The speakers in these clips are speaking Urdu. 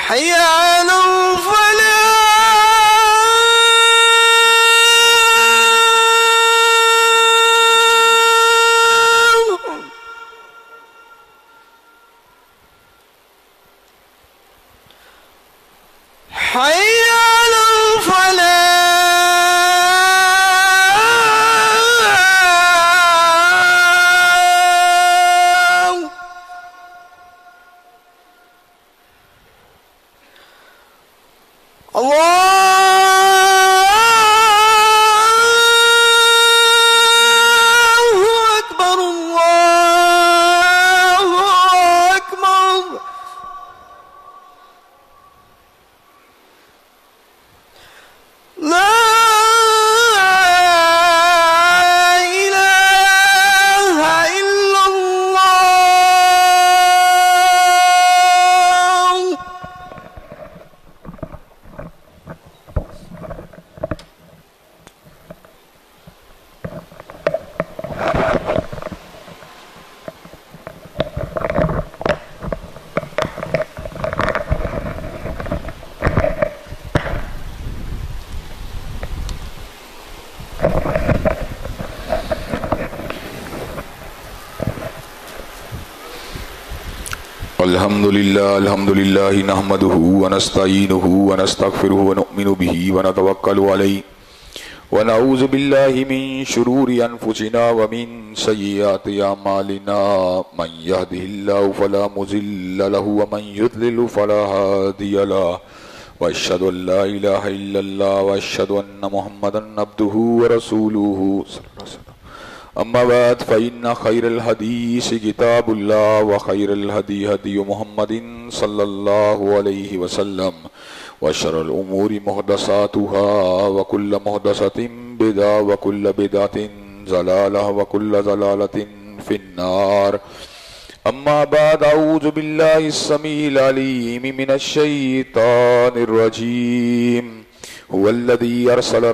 حي على الفلاح. حي على الفلاح. الله أكبر الله أكبر. لا إله إلا الله. الحمد لله نحمده ونستعينه ونستغفره ونؤمن به ونتوكل عليه ونعوذ بالله من شرور أنفسنا ومن سيئات أعمالنا من يهده الله فلا مضل له ومن يضلل فلا هادي له وأشهد أن لا إله إلا الله وأشهد أن محمدا عبده ورسوله صلى الله عليه وسلم. أما بعد فإن خير الحديث كتاب الله وخير الهدي هدي محمد صلى الله عليه وسلم وشر الأمور محدثاتها وكل محدثة بدعة وكل بدعة ضلالة وكل ضلالة في النار. أما بعد أعوذ بالله السميع العليم من الشيطان الرجيم. هو الذي أرسل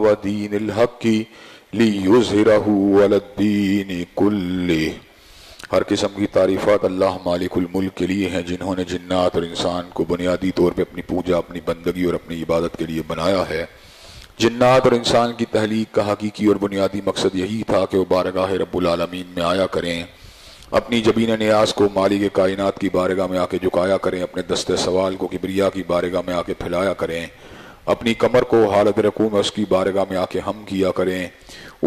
ودین الحق لیظہرہ علی الدین کلہ. ہر قسم کی تعریفات اللہ مالک الملک کے لیے ہیں جنہوں نے جنات اور انسان کو بنیادی طور پہ اپنی پوجا، اپنی بندگی اور اپنی عبادت کے لیے بنایا ہے. جنات اور انسان کی تخلیق کا حقیقی اور بنیادی مقصد یہی تھا کہ وہ بارگاہ رب العالمین میں آیا کریں، اپنی جبین نیاز کو مالک کائنات کی بارگاہ میں آ کے جھکایا کریں، اپنے دست سوال کو کبریا کی بارگاہ میں آ کے پھیلایا کریں، اپنی کمر کو حالت رکوع میں اس کی بارگاہ میں آ کے ہم کیا کریں،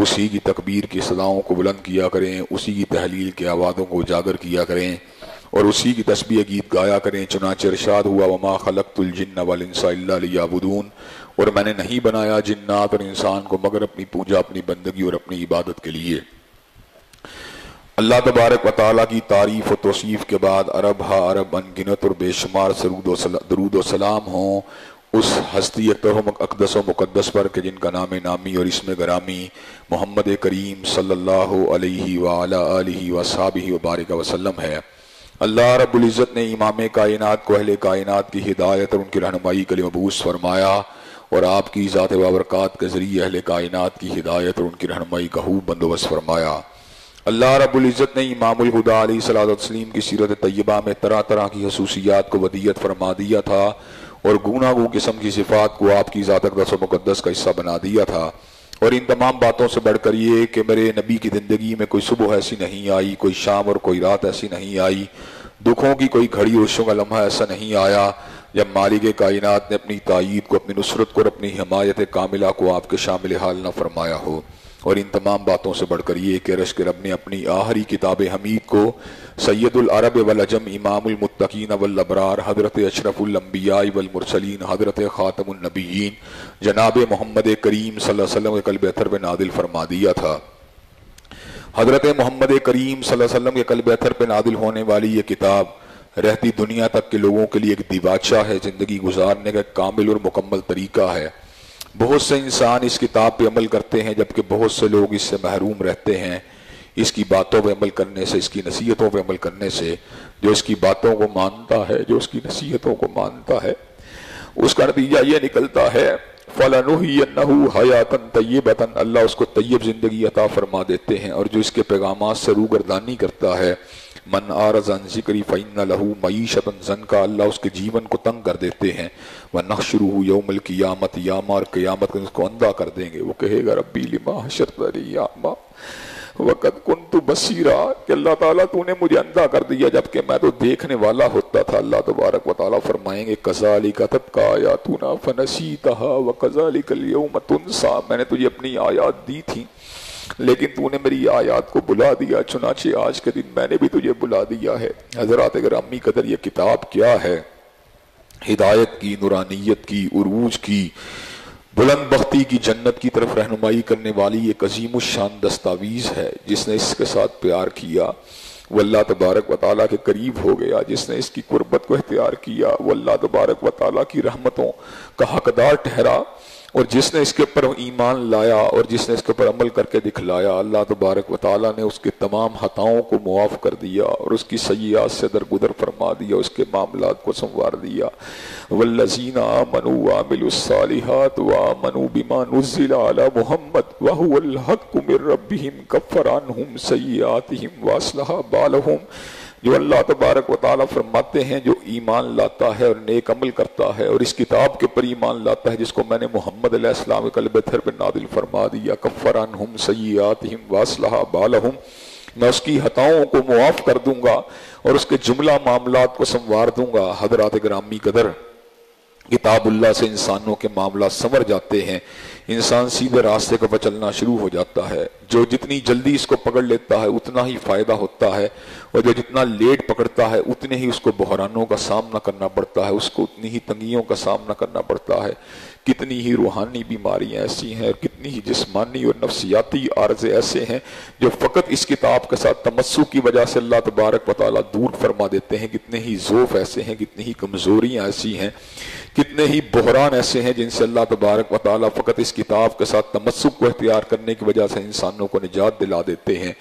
اسی کی تکبیر کی صداؤں کو بلند کیا کریں، اسی کی تحلیل کے آوازوں کو اجاگر کیا کریں اور اسی کی تسبیح گیت گایا کریں. چنانچہ ارشاد ہوا وما خلقت الجن والانس الا لیعبدون، اور میں نے نہیں بنایا جنات اور انسان کو مگر اپنی پوجا، اپنی بندگی اور اپنی عبادت کے لیے. اللہ تبارک و تعالیٰ کی تعریف و توصیف کے بعد عرب عرب انگنت اور بے شمار درود و سلام ہوں اس ہستی اقدس و مقدس پر کہ جن کا نام نامی اور اسم گرامی محمد کریم صلی اللہ علیہ وآلہ آلہ وصحبہ وبارک وسلم ہے. اللہ رب العزت نے امام کائنات کو اہل کائنات کی ہدایت اور ان کی رہنمائی کے لیے مبعوث فرمایا اور آپ کی ذات بابرکات کے ذریعے اہل کائنات کی ہدایت اور ان کی رہنمائی کا خوب بندوبست فرمایا. اللہ رب العزت نے امام الہدیٰ علیہ الصلوۃ والتسلیم کی سیرت طیبہ میں طرح طرح کی خصوصیات کو ودیت فرما دیا تھا اور گوناگوں قسم کی صفات کو آپ کی ذات اقدس و مقدس کا حصہ بنا دیا تھا. اور ان تمام باتوں سے بڑھ کر یہ کہ میرے نبی کی زندگی میں کوئی صبح ایسی نہیں آئی، کوئی شام اور کوئی رات ایسی نہیں آئی، دکھوں کی کوئی گھڑی خوشیوں کا لمحہ ایسا نہیں آیا جب مالک کائنات نے اپنی تائید کو، اپنی نصرت کو اور اپنی حمایت کاملہ کو آپ کے شامل حال نہ فرمایا ہو. اور ان تمام باتوں سے بڑھ کر یہ کہ رشک رب نے اپنی آخری کتاب حمید کو سید العرب والعجم امام المتقین والابرار حضرت اشرف الانبیاء والمرسلین حضرت خاتم النبیین جناب محمد کریم صلی اللہ علیہ وسلم کے قلب اطہر پہ نازل فرما دیا تھا. حضرت محمد کریم صلی اللہ علیہ وسلم کے قلب اطہر پہ نازل ہونے والی یہ کتاب رہتی دنیا تک کے لوگوں کے لیے ایک دیباچہ ہے، زندگی گزارنے کا ایک کامل اور مکمل طریقہ ہے. بہت سے انسان اس کتاب پہ عمل کرتے ہیں جبکہ بہت سے لوگ اس سے محروم رہتے ہیں. اس کی باتوں پہ عمل کرنے سے، اس کی نصیحتوں پہ عمل کرنے سے، جو اس کی باتوں کو مانتا ہے، جو اس کی نصیحتوں کو مانتا ہے، اس کا نتیجہ یہ نکلتا ہے فَلَنُحْيِيَنَّهُ حَيَاتًا طَيِّبَةً، اللہ اس کو طیب زندگی عطا فرما دیتے ہیں. اور جو اس کے پیغامات سے روگردانی کرتا ہے من اعرض عن ذکری فإن لہ معیشۃ ضنکا، اللہ اس کے جیون کو تنگ کر دیتے ہیں. ونحشرہ یوم القیامت، اور قیامت کو اس کو اندھا کر دیں گے. وہ کہے گا ربی لما حشرتنی اعمی وقد کنت بصیرا، کہ اللہ تعالیٰ تو نے مجھے اندھا کر دیا جبکہ میں تو دیکھنے والا ہوتا تھا. اللہ تبارک و تعالیٰ فرمائیں گے کذالک تتلک آیاتنا فنسیتها وکذالک اليوم تنسی، میں نے تجھے اپنی آیات دی تھی لیکن تو نے میری آیات کو بلا دیا، چنانچہ آج کے دن میں نے بھی تجھے بلا دیا ہے. حضرات گرامی قدر، یہ کتاب کیا ہے؟ ہدایت کی، نورانیت کی، عروج کی، بلند بختی کی، جنت کی طرف رہنمائی کرنے والی ایک عظیم الشان دستاویز ہے. جس نے اس کے ساتھ پیار کیا وہ اللہ تبارک و تعالیٰ کے قریب ہو گیا. جس نے اس کی قربت کو اختیار کیا وہ اللہ تبارک و تعالیٰ کی رحمتوں کا حقدار ٹھہرا. اور جس نے اس کے اوپر ایمان لایا اور جس نے اس کے اوپر عمل کر کے دکھلایا، اللہ تبارک و تعالیٰ نے اس کے تمام خطاؤں کو معاف کر دیا اور اس کی سیئات سے درگزر فرما دیا، اس کے معاملات کو سنوار دیا. والذین آمنوا وعملوا الصالحات وآمنوا بما نزل علی محمد وهو الحق من ربهم کفر عنہم سیئاتہم واصلح بالہم. جو اللہ تبارک و تعالیٰ فرماتے ہیں جو ایمان لاتا ہے اور نیک عمل کرتا ہے اور اس کتاب کے پر ایمان لاتا ہے جس کو میں نے محمد علیہ السلام کے قلب تھر پہ نازل فرما دیا، کفر عنہم سیئاتہم واصلح بالہم، میں اس کی خطاؤں کو معاف کر دوں گا اور اس کے جملہ معاملات کو سنوار دوں گا. حضرات گرامی قدر، کتاب اللہ سے انسانوں کے معاملات سنور جاتے ہیں، انسان سیدھے راستے کو چلنا شروع ہو جاتا ہے. جو جتنی جلدی اس کو پکڑ لیتا ہے اتنا ہی فائدہ ہوتا ہے، اور جو جتنا لیٹ پکڑتا ہے اتنے ہی اس کو بحرانوں کا سامنا کرنا پڑتا ہے، اس کو اتنی ہی تنگیوں کا سامنا کرنا پڑتا ہے. کتنی ہی روحانی بیماریاں ایسی ہیں اور کتنی ہی جسمانی اور نفسیاتی عارضے ایسے ہیں جو فقط اس کتاب کے ساتھ تمسک کی وجہ سے اللہ تبارک و تعالیٰ دور فرما دیتے ہیں. کتنے ہی ضعف ایسے ہیں، کتنی ہی کمزوریاں ایسی ہیں، کتنے ہی بحران ایسے ہیں جن سے اللہ تبارک و تعالیٰ فقط اس کتاب کے ساتھ تمسک کو اختیار کرنے کی وجہ سے انسانوں کو نجات دلا دیتے ہیں.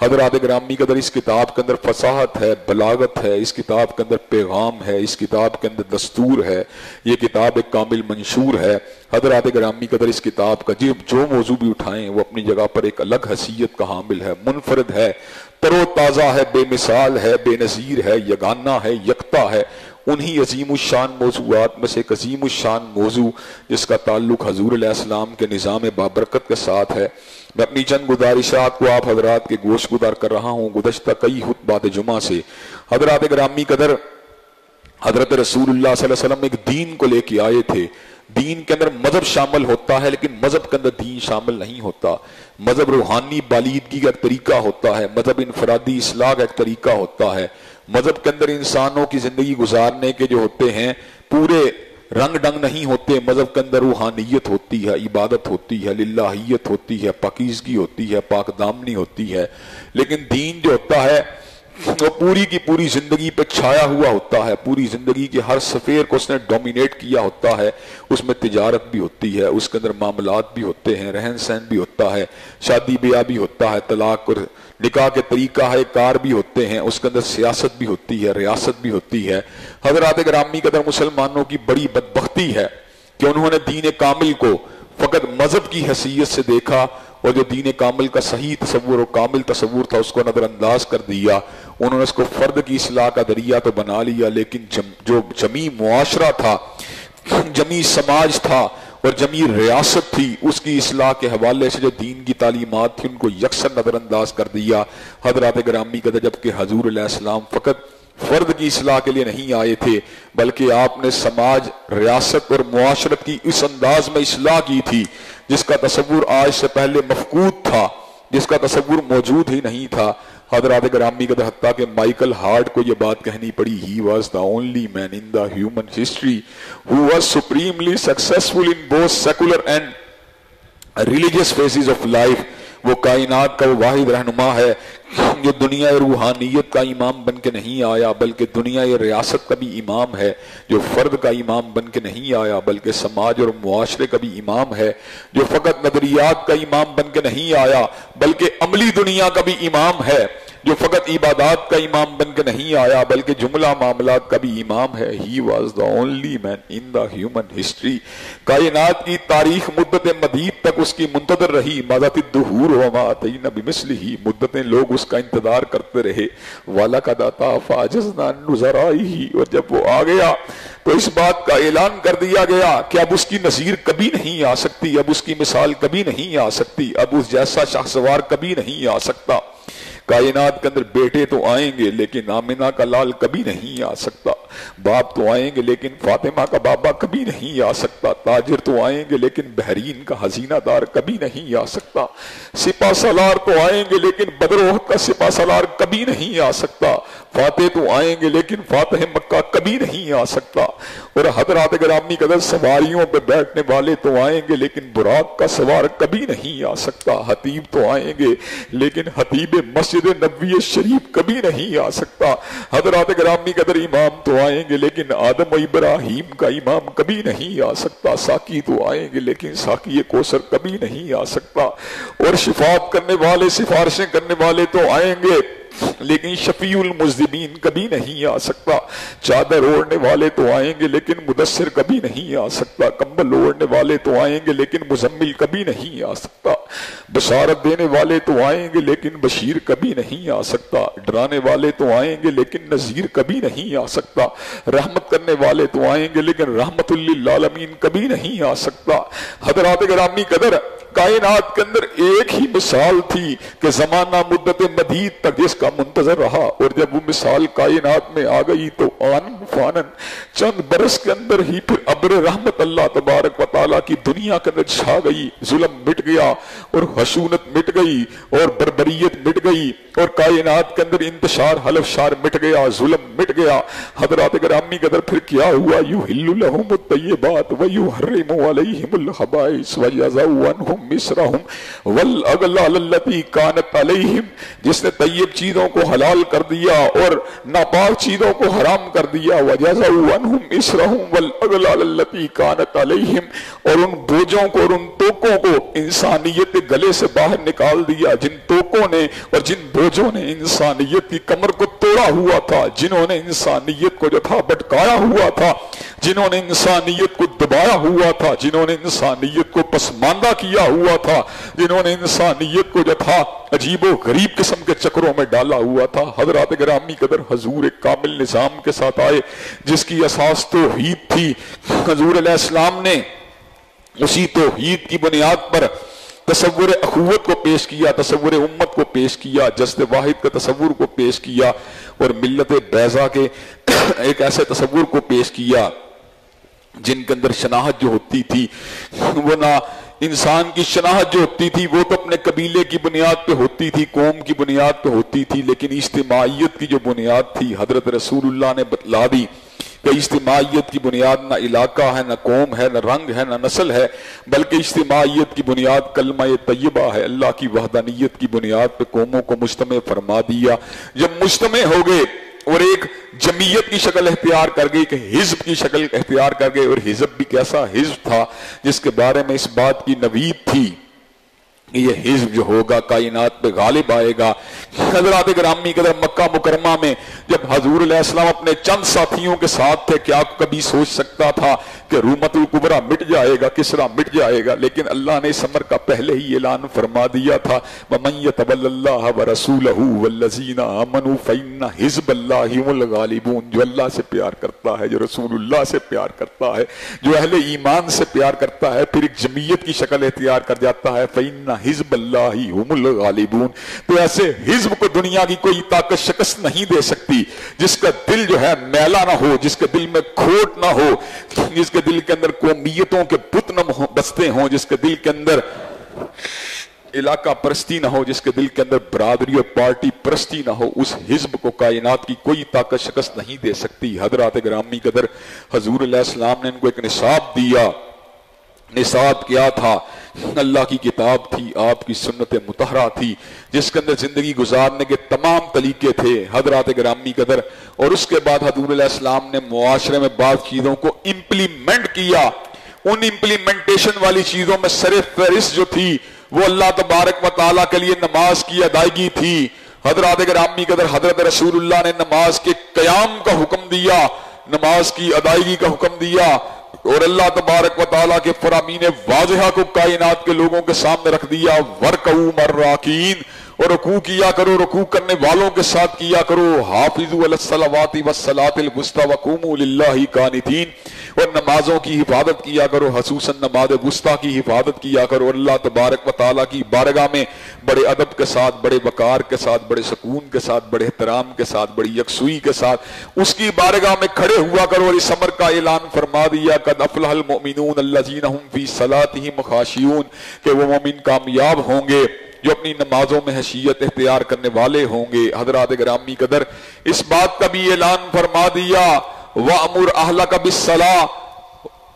حضرات گرامی قدر، اس کتاب کے اندر فصاحت ہے، بلاغت ہے، اس کتاب کے اندر پیغام ہے، اس کتاب کے اندر دستور ہے. یہ کتاب ایک کامل منشور ہے. حضرات گرامی قدر، اس کتاب کا جو موضوع بھی اٹھائیں وہ اپنی جگہ پر ایک الگ حیثیت کا حامل ہے، منفرد ہے، تر و تازہ ہے، بے مثال ہے، بے نظیر ہے، یگانہ ہے، یکتا ہے. انہی عظیم الشان موضوعات میں سے ایک عظیم الشان موضوع جس کا تعلق حضور علیہ السلام کے نظام بابرکت کے ساتھ ہے. میں اپنی چند گزارشات کو آپ حضرات کے گوش گدار کر رہا ہوں گزشتہ کئی خطبات جمعہ سے. حضرات گرامی قدر، حضرت رسول اللہ صلی اللہ علیہ وسلم ایک دین کو لے کے آئے تھے. دین کے اندر مذہب شامل ہوتا ہے لیکن مذہب کے اندر دین شامل نہیں ہوتا. مذہب روحانی بالیدگی کا ایک طریقہ ہوتا ہے، مذہب انفرادی اصلاح کا ایک طریقہ ہوتا ہے. مذہب کے اندر انسانوں کی زندگی گزارنے کے جو ہوتے ہیں پورے رنگ ڈنگ نہیں ہوتے. مذہب کے اندر روحانیت ہوتی ہے، عبادت ہوتی ہے، للہیت ہوتی ہے، پاکیزگی ہوتی ہے، پاک دامنی ہوتی ہے. لیکن دین جو ہوتا ہے وہ پوری کی پوری زندگی پہ چھایا ہوا ہوتا ہے، پوری زندگی کے ہر سفیر کو اس نے ڈومینیٹ کیا ہوتا ہے. اس میں تجارت بھی ہوتی ہے، اس کے اندر معاملات بھی ہوتے ہیں، رہن سہن بھی ہوتا ہے، شادی بیاہ بھی ہوتا ہے، طلاق اور نکاح کے طریقہ ہے کار بھی ہوتے ہیں، اس کے اندر سیاست بھی ہوتی ہے، ریاست بھی ہوتی ہے. حضرات گرامی قدر، مسلمانوں کی بڑی بدبختی ہے کہ انہوں نے دین کامل کو فقط مذہب کی حیثیت سے دیکھا اور جو دین کامل کا صحیح تصور اور کامل تصور تھا اس کو نظر انداز کر دیا. انہوں نے اس کو فرد کی اصلاح کا ذریعہ تو بنا لیا لیکن جو جمی معاشرہ تھا، جمی سماج تھا اور جمی ریاست تھی، اس کی اصلاح کے حوالے سے جو دین کی تعلیمات تھی ان کو یکسر نظر انداز کر دیا. حضرات گرامی قدر، جبکہ حضور علیہ السلام فقط فرد کی اصلاح کے لیے نہیں آئے تھے بلکہ آپ نے سماج، ریاست اور معاشرت کی اس انداز میں اصلاح کی تھی جس کا تصور آج سے پہلے مفقود تھا، جس کا تصور موجود ہی نہیں تھا. حضرات گرامی قدر، حتیٰ کہ مائیکل ہارٹ کو یہ بات کہنی پڑی، he was the only man in the human history who was supremely successful in both secular and religious phases of life. وہ کائنات کا وہ واحد رہنما ہے جو دنیا روحانیت کا امام بن کے نہیں آیا بلکہ دنیا ریاست کا بھی امام ہے، جو فرد کا امام بن کے نہیں آیا بلکہ سماج اور معاشرے کا بھی امام ہے، جو فقط نظریات کا امام بن کے نہیں آیا بلکہ عملی دنیا کا بھی امام ہے. جو فقط عبادات کا امام بن کے نہیں آیا بلکہ جملہ معاملات کا بھی امام ہے. He was the only man in the human history. کائنات کی تاریخ مدت مدید تک اس کی منتظر رہی. مادت الدہور وما اتینا بمثلہ، مدتیں لوگ اس کا انتظار کرتے رہے. وَلَقَدْ أَتَىٰ فَعَجَزْنَا عَن نُزَرَائِهِ، اور جب وہ آ گیا تو اس بات کا اعلان کر دیا گیا کہ اب اس کی نظیر کبھی نہیں آ سکتی، اب اس کی مثال کبھی نہیں آ سکتی، اب اس جیسا شاہسوار کبھی نہیں آ سکتا. کائنات کے اندر بیٹے تو آئیں گے لیکن آمنہ کا لال کبھی نہیں آ سکتا. باپ تو آئیں گے لیکن فاطمہ کا بابا کبھی نہیں آ سکتا. تاجر تو آئیں گے لیکن بحرین کا حزینہ دار کبھی نہیں آ سکتا. سپہ سالار تو آئیں گے لیکن بدر احد کا سپہ سالار کبھی نہیں آ سکتا. فاتح تو آئیں گے لیکن فاتح مکہ کبھی نہیں آ سکتا. اور حضرات گرامی قدر سواریوں پہ بیٹھنے والے تو آئیں گے لیکن براق کا سوار کبھی نہیں آ سکتا. حتیب تو آئیں گے لیکن حتیب مسجد نبوی شریف کبھی نہیں آ سکتا. حضرات گرامی قدر امام تو آئیں گے لیکن آدم و ابراہیم کا امام کبھی نہیں آ سکتا. ساقی تو آئیں گے لیکن ساقی کوثر کبھی نہیں آ سکتا. اور شفاعت کرنے والے، سفارشیں کرنے والے تو آئیں گے لیکن شفیع المذنبین کبھی نہیں آ سکتا. چادر اوڑھنے والے تو آئیں گے لیکن مدثر کبھی نہیں آ سکتا. کمبل اوڑھنے والے تو آئیں گے لیکن مزمل کبھی نہیں آ سکتا. بشارت دینے والے تو آئیں گے لیکن بشیر کبھی نہیں آ سکتا. ڈرانے والے تو آئیں گے لیکن نذیر کبھی نہیں آ سکتا. رحمت کرنے والے تو آئیں گے لیکن رحمت للعالمین کبھی نہیں آ سکتا. حضرات گرامی قدر کائنات کے اندر ایک ہی مثال تھی کہ زمانہ مدت مدید تک جس کا منتظر رہا، اور جب وہ مثال کائنات میں آ گئی تو آنن فانن چند برس کے اندر ہی پھر ابر رحمت اللہ تبارک و تعالیٰ کی دنیا کے اندر چھا گئی. ظلم مٹ گیا اور خشونت مٹ گئی اور بربریت مٹ گئی اور کائنات کے اندر انتشار حلف شار مٹ گیا، ظلم مٹ گیا. حضرات گرامی قدر پھر کیا ہوا؟ یحل لہم الطیبات ویحرم علیہم الخبائث ویضع عنہم مصرہم والاغلال التی کانت علیہم. جس نے طیب چیزوں کو حلال کر دیا اور ناپاک چیزوں کو حرام کر دیا. ویضع عنہم مصرہم والاغلال التی کانت علیہم، اور ان بوجھوں کو اور ان توقوں کو انسانیت گلے سے باہر نکال دیا جن توقوں نے اور جن بوجھوں نے انسانیت کی کمر کو توڑا ہوا تھا، جنہوں نے انسانیت کو جو تھا بٹکایا ہوا تھا، جنہوں نے انسانیت کو دبایا ہوا تھا، جنہوں نے انسانیت کو پسماندہ کیا ہوا تھا، جنہوں نے انسانیت کو جو تھا عجیب و غریب قسم کے چکروں میں ڈالا ہوا تھا. حضرات گرامی قدر حضور ایک کامل نظام کے ساتھ آئے جس کی اساس توحید تھی. حضور علیہ السلام نے اسی توحید کی بنیاد پر تصور اخوت کو پیش کیا، تصور امت کو پیش کیا، جسد واحد کا تصور کو پیش کیا اور ملت بیضا کے ایک ایسے تصور کو پیش کیا جن کے اندر شناخت جو ہوتی تھی وہ نہ انسان کی شناخت جو ہوتی تھی وہ تو اپنے قبیلے کی بنیاد پہ ہوتی تھی، قوم کی بنیاد پہ ہوتی تھی، لیکن اجتماعیت کی جو بنیاد تھی حضرت رسول اللہ نے بتلا دی کہ اجتماعیت کی بنیاد نہ علاقہ ہے، نہ قوم ہے، نہ رنگ ہے، نہ نسل ہے، بلکہ اجتماعیت کی بنیاد کلمہ طیبہ ہے. اللہ کی وحدانیت کی بنیاد پہ قوموں کو مجتمع فرما دیا. جب مجتمع ہو گئے اور ایک جمعیت کی شکل اختیار کر گئی کہ حزب کی شکل اختیار کر گئے، اور حزب بھی کیسا حزب تھا جس کے بارے میں اس بات کی نوید تھی کہ یہ حزب جو ہوگا کائنات پہ غالب آئے گا. حضرات گرامی قدر مکہ مکرمہ میں جب حضور علیہ السلام اپنے چند ساتھیوں کے ساتھ تھے، کیا کبھی سوچ سکتا تھا کہ رومت الکبریٰ مٹ جائے گا، کسریٰ مٹ جائے گا؟ لیکن اللہ نے اس امر کا پہلے ہی اعلان فرما دیا تھا وَمَن يَتَوَلَّ اللَّهَ وَرَسُولَهُ وَالَّذِينَ آمَنُوا فَإِنَّ حِزْبَ اللَّهِ هُمُ الْغَالِبُونَ. جو اللہ سے پیار کرتا ہے، جو رسول اللہ سے پیار کرتا ہے، جو اہل ایمان سے پیار کرتا ہے، پھر ایک جمعیت کی شکل اختیار کر جاتا ہے فَإِنَّ حِزْبَ اللَّهِ هُمُ الْغَالِبُونَ. تو ایسے حزب کو دنیا کی کوئی طاقت شکست نہیں دے سکتی جس کا دل جو ہے میلا نہ ہو، جس کے دل میں کھوٹ نہ ہو، جس کے دل کے اندر قومیتوں کے بت نہ بستے ہوں، جس کے دل کے اندر علاقہ پرستی نہ ہو، جس کے دل کے اندر برادری اور پارٹی پرستی نہ ہو. اس حزب کو کائنات کی کوئی طاقت شکست نہیں دے سکتی. حضرات گرامی قدر حضور علیہ السلام نے ان کو ایک نصاب دیا. نصاب کیا تھا؟ اللہ کی کتاب تھی، آپ کی سنت مطہرہ تھی جس کے اندر زندگی گزارنے کے تمام طریقے تھے. حضرات گرامی قدر اور اس کے بعد حضور علیہ السلام نے معاشرے میں بعض چیزوں کو امپلیمنٹ کیا. ان امپلیمنٹیشن والی چیزوں میں سر فہرست جو تھی وہ اللہ تبارک و تعالیٰ کے لیے نماز کی ادائیگی تھی، حضرات گرامی قدر حضرت رسول اللہ نے نماز کے قیام کا حکم دیا، نماز کی ادائیگی کا حکم دیا، اور اللہ تبارک و تعالیٰ کے فرامین واضحہ کو کائنات کے لوگوں کے سامنے رکھ دیا، وَرْكَعُوا مَعَ الرَّاكِعِينَ، اور رکوع کیا کرو، رکوع کرنے والوں کے ساتھ کیا کرو، حافظوا علی الصلوات والصلاۃ الوسطی وقوموا للہ قانتین، اور نمازوں کی حفاظت کیا کرو، خصوصاً نماز وسطی کی حفاظت کیا کرو، اللہ تبارک و تعالیٰ کی بارگاہ میں بڑے ادب کے ساتھ، بڑے وقار کے ساتھ، بڑے سکون کے ساتھ، بڑے احترام کے ساتھ، بڑی یکسوئی کے ساتھ اس کی بارگاہ میں کھڑے ہوا کرو۔ اور اس امر کا اعلان فرما دیا، قد افلح المؤمنون الذین هم فی صلاتهم خاشعون، کہ وہ مومن کامیاب ہوں گے جو اپنی نمازوں میں حیثیت اختیار کرنے والے ہوں گے۔ حضرات گرامی قدر اس بات کا بھی اعلان فرما دیا، وَأْمُرْ أَهْلَكَ بِالصَّلَاةِ،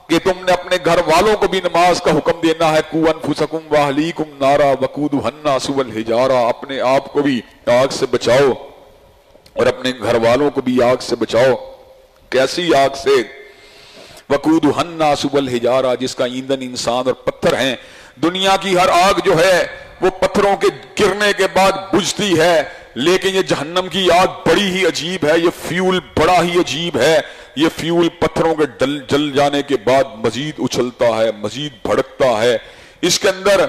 کہ تم نے اپنے گھر والوں کو بھی نماز کا حکم دینا ہے، قُوا أَنفُسَكُمْ وَأَهْلِيكُمْ نَارًا وَقُودُهَا النَّاسُ وَالْحِجَارَةُ، اپنے آپ کو بھی آگ سے بچاؤ اور اپنے گھر والوں کو بھی آگ سے بچاؤ۔ کیسی آگ سے؟ وَقُودُهَا النَّاسُ وَالْحِجَارَةُ، جس کا ایندھن انسان اور پتھر ہیں۔ دنیا کی ہر آگ جو ہے وہ پتھروں کے گرنے کے بعد بجھتی ہے، لیکن یہ جہنم کی آگ بڑی ہی عجیب ہے، یہ فیول بڑا ہی عجیب ہے۔ یہ فیول پتھروں کے جل جانے کے بعد مزید اچھلتا ہے، مزید بھڑکتا ہے۔ اس کے اندر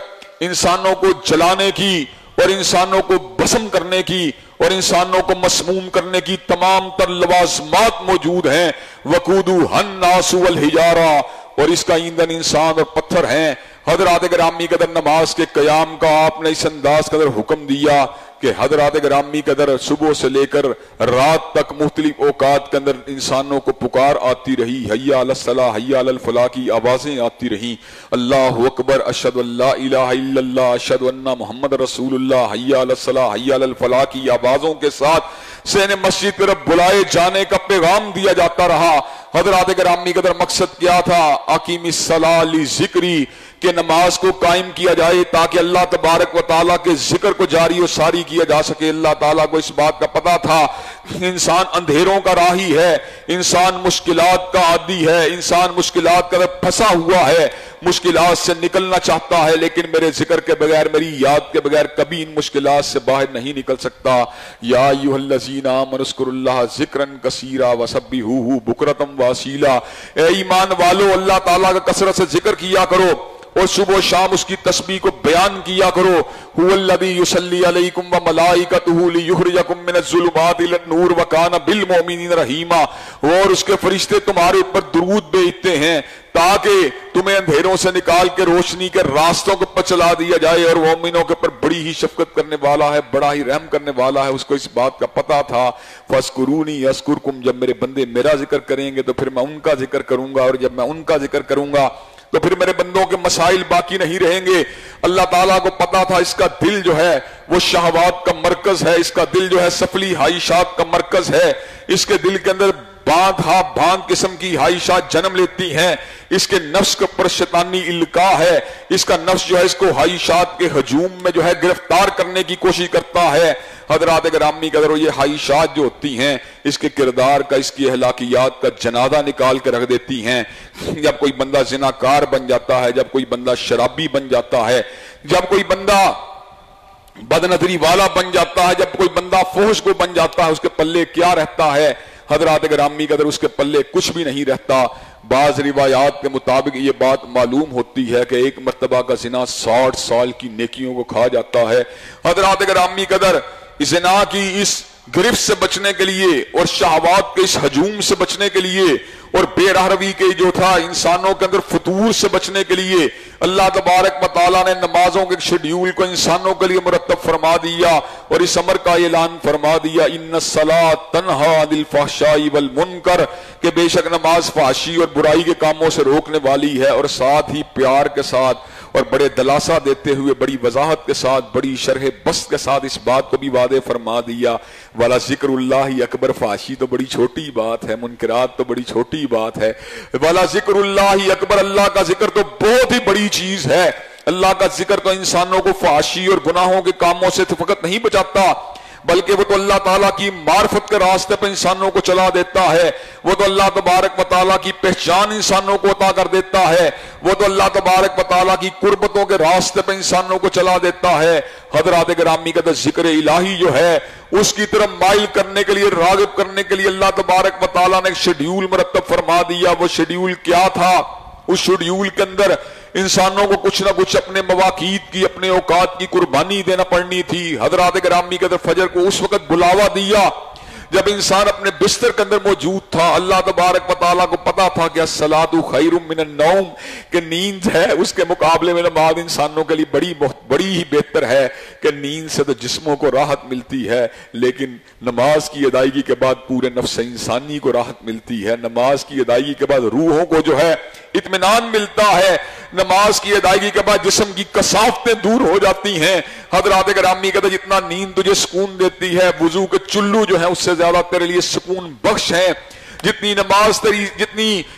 انسانوں کو جلانے کی اور انسانوں کو بسم کرنے کی اور انسانوں کو مسموم کرنے کی تمام تر لوازمات موجود ہیں۔ وَقُودُهَا النَّاسُ وَالْحِجَارَةُ، اور اس کا ایندھن انسان اور پتھر ہیں۔ حضرات گرامی قدر نماز کے قیام کا آپ نے اس انداز قدر حکم دیا کہ حضرات گرامی قدر صبح سے لے کر رات تک مختلف اوقات کے اندر انسانوں کو پکار آتی رہی، حی علی الصلاۃ، حی علی الفلاح کی آوازیں آتی رہیں، اللہ اکبر، اشہد ان لا الہ الا اللہ، اشہد ان محمد رسول اللہ، حی علی الصلاۃ، حی علی الفلاح کی آوازوں کے ساتھ سین مسجد طرف بلائے جانے کا پیغام دیا جاتا رہا۔ حضرات گرامی قدر مقصد کیا تھا؟ اقیم الصلاۃ لذکری، کہ نماز کو قائم کیا جائے تاکہ اللہ تبارک و تعالیٰ کے ذکر کو جاری و ساری کیا جا سکے۔ اللہ تعالیٰ کو اس بات کا پتہ تھا انسان اندھیروں کا راہی ہے، انسان مشکلات کا عادی ہے، انسان مشکلات کا پھنسا ہوا ہے، مشکلات سے نکلنا چاہتا ہے، لیکن میرے ذکر کے بغیر، میری یاد کے بغیر کبھی ان مشکلات سے باہر نہیں نکل سکتا۔ یا ایھا الذین آمنوا اذکروا اللہ ذکرا کثیرا وسبحوہ بکرۃ واصیلا، اے ایمان والو اللہ تعالیٰ کا کثرت سے ذکر کیا کرو اور صبح و شام اس کی تسبیح کو بیان کیا کرو۔ هو الذی یصلی علیکم وملائکتہ لیخرجکم من الظلمات الی النور وکان بالمؤمنین رحیما، اور اس کے فرشتے تمہارے اوپر درود بھیجتے ہیں تاکہ تمہیں اندھیروں سے نکال کے روشنی کے راستوں کو پر چلا دیا جائے، اور مومنوں کے اوپر بڑی ہی شفقت کرنے والا ہے، بڑا ہی رحم کرنے والا ہے۔ اس کو اس بات کا پتہ تھا، فاذکرونی اذکرکم، جب میرے بندے میرا ذکر کریں گے تو پھر میں ان کا ذکر کروں گا، اور جب میں ان کا ذکر کروں گا تو پھر میرے بندوں کے مسائل باقی نہیں رہیں گے۔ اللہ تعالیٰ کو پتا تھا اس کا دل جو ہے وہ شہوات کا مرکز ہے، اس کا دل جو ہے سفلی خواہشات کا مرکز ہے، اس کے دل کے اندر بھانت قسم کی خواہشات جنم لیتی ہیں، اس کے نفس کے اوپر شیطانی القاء ہے، اس کا نفس جو ہے اس کو خواہشات کے ہجوم میں جو ہے گرفتار کرنے کی کوشش کرتا ہے۔ حضرات گرامی قدر، یہ خواہشات جو ہوتی ہیں اس کے کردار کا، اس کی اخلاقیات کا جنازہ نکال کے رکھ دیتی ہیں۔ جب کوئی بندہ زناکار بن جاتا ہے، جب کوئی بندہ شرابی بن جاتا ہے، جب کوئی بندہ بد نظری والا بن جاتا ہے، جب کوئی بندہ فحش کو بن جاتا ہے، اس کے پلے کیا رہتا ہے؟ حضرات گرامی قدر اس کے پلے کچھ بھی نہیں رہتا۔ بعض روایات کے مطابق یہ بات معلوم ہوتی ہے کہ ایک مرتبہ کا زنا 60 سال کی نیکیوں کو کھا جاتا ہے۔ حضرات گرامی قدر زنا کی اس گرفت سے بچنے کے لیے اور شہوات کے اس ہجوم سے بچنے کے لیے اور بے راہروی کے جو تھا انسانوں کے اندر فتور سے بچنے کے لیے اللہ تبارک و تعالیٰ نے نمازوں کے شیڈیول کو انسانوں کے لیے مرتب فرما دیا اور اس امر کا اعلان فرما دیا، ان الصلاۃ تنہی عن الفحشاء والمنکر، کہ بے شک نماز فحشی اور برائی کے کاموں سے روکنے والی ہے، اور ساتھ ہی پیار کے ساتھ اور بڑے دلاسا دیتے ہوئے، بڑی وضاحت کے ساتھ، بڑی شرح بسط کے ساتھ اس بات کو بھی واضح فرما دیا، والا ذکر اللہ اکبر، فحشی تو بڑی چھوٹی بات ہے، منکرات تو بڑی چھوٹی بات ہے، والا ذکر اللہ اکبر، اللہ کا ذکر تو بہت ہی بڑی چیز ہے۔ اللہ کا ذکر تو انسانوں کو فحشی اور گناہوں کے کاموں سے فقط نہیں بچاتا بلکہ وہ تو اللہ تعالیٰ کی معرفت کے راستے پہ انسانوں کو چلا دیتا ہے، وہ تو اللہ تبارک و تعالیٰ کی پہچان انسانوں کو عطا کر دیتا ہے، وہ تو اللہ تبارک و تعالیٰ کی قربتوں کے راستے پہ انسانوں کو چلا دیتا ہے۔ حضرات گرامی کا ذکر الہی جو ہے اس کی طرف مائل کرنے کے لیے، راغب کرنے کے لیے اللہ تبارک و تعالیٰ نے ایک شیڈیول مرتب فرما دیا۔ وہ شیڈیول کیا تھا؟ اس شیڈیول کے اندر انسانوں کو کچھ نہ کچھ اپنے مواقیت کی، اپنے اوقات کی قربانی دینا پڑنی تھی۔ حضرات گرامی کے فجر کو اس وقت بلاوا دیا جب انسان اپنے بستر کے اندر موجود تھا۔ اللہ تبارک و تعالیٰ کو پتا تھا کہ الصلاۃ خیر من النوم، کہ نیند ہے اس کے مقابلے میں نماز انسانوں کے لیے بڑی ہی بہتر ہے، کہ نیند سے تو جسموں کو راحت ملتی ہے لیکن نماز کی ادائیگی کے بعد پورے نفس انسانی کو راحت ملتی ہے۔ نماز کی ادائیگی کے بعد روحوں کو جو ہے اطمینان ملتا ہے، نماز کی ادائیگی کے بعد جسم کی کثافتیں دور ہو جاتی ہیں۔ حضرات گرامی کہتے ہیں جتنا نیند تجھے سکون دیتی ہے، وضو کے چلو جو ہیں اس سے زیادہ تیرے لیے سکون بخش ہیں۔ جتنی